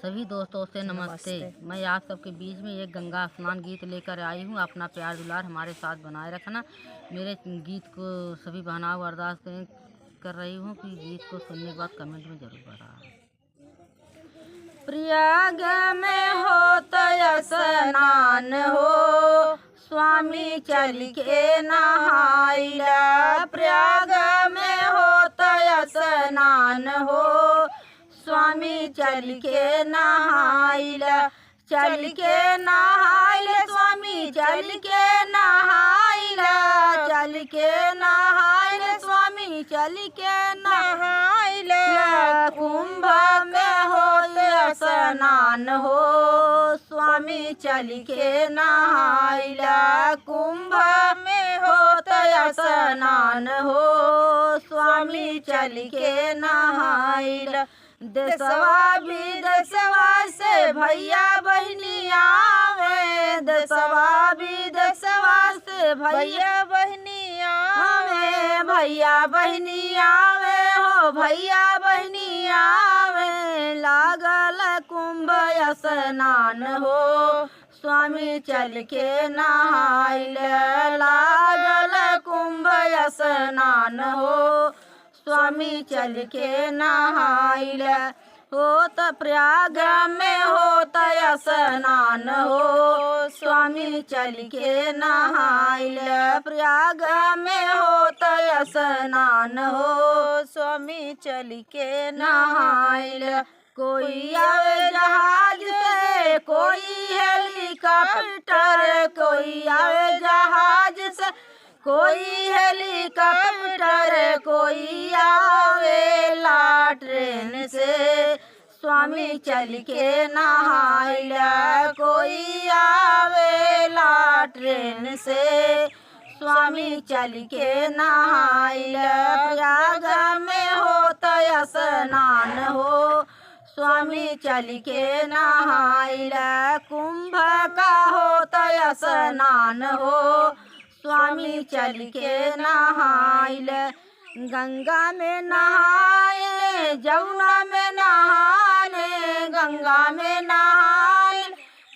सभी दोस्तों से नमस्ते। मैं आप सबके बीच में एक गंगा स्नान गीत लेकर आई हूँ। अपना प्यार दुलार हमारे साथ बनाए रखना। मेरे गीत को सभी बहनाओं अरदास कर रही हूँ कि गीत को सुनने के बाद कमेंट में जरूर बताना। प्रयाग में होता स्नान हो, स्वामी चल के नहाइला। प्रयाग में होता स्नान हो, स्वामी चल के नहाइला। चल के नहाइला स्वामी चल के नहाइला। चल के नहाइला स्वामी चल के नहाइला। कुंभ में हो स्नान हो, स्वामी चल के नहाइला। कुंभ में होता स्नान हो, स्वामी चल के नहाइला। देशवा विदेशवा से भैया बहनी आवे। देशवा विदेशवा से भैया बहनी आवे। भैया बहनी आवे हो, भैया बहनी आवे। लागल कुंभ स्नान हो, स्वामी चल के नहाइला। लागल कुंभ स्नान हो, स्वामी चल के नहाइला। होत प्रयाग में होता स्नान हो, स्वामी चल के नहाइला। प्रयाग में होता स्नान हो, स्वामी चल के नहाइला। कोई आवे जहाज से, कोई हेलीकॉप्टर। कोई आवे जहाज से, कोई हेलीकॉप्टर। कोई आवेला ट्रेन से, स्वामी चल के नहाइला। कोई आवेला ट्रेन से, स्वामी चल के नहाइला। प्रयाग में होता स्नान हो, स्वामी चल के नहाइला। कुंभ का होता स्नान हो, स्वामी चल के नहाइला। गंगा में नहाए, जमुना में नहाने। गंगा में नहाए,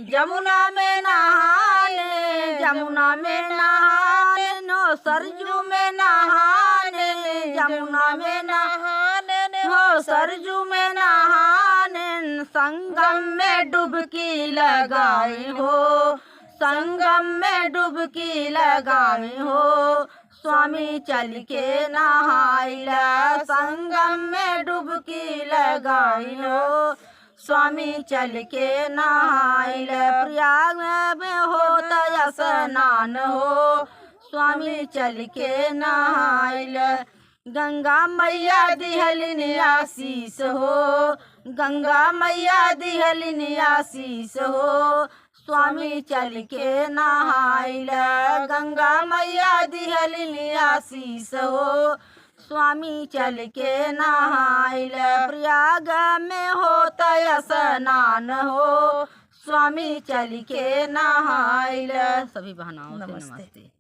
जमुना में नहाने। जमुना में नहाने नो, सरजू में नहाने। जमुना में नहाने हो, सरजू में नहाने। संगम में डुबकी लगाई हो, संगम में डुबकी लगाई हो, स्वामी चल के नहाइला। संगम में डुबकी लगाई हो, स्वामी चल के नहाइला। प्रयाग में होता स्नान हो, स्वामी चल के नहाइला। गंगा मैया दिहलिन आशीष हो, गंगा मैया दिहलिन आशीष हो, स्वामी चल के नहाइला। गंगा मैया दिहलिन आशीष हो, स्वामी चल के नहाइला। प्रयाग में होता स्नान हो, स्वामी चल के नहाइला। सभी बहनाओं से नमस्ते।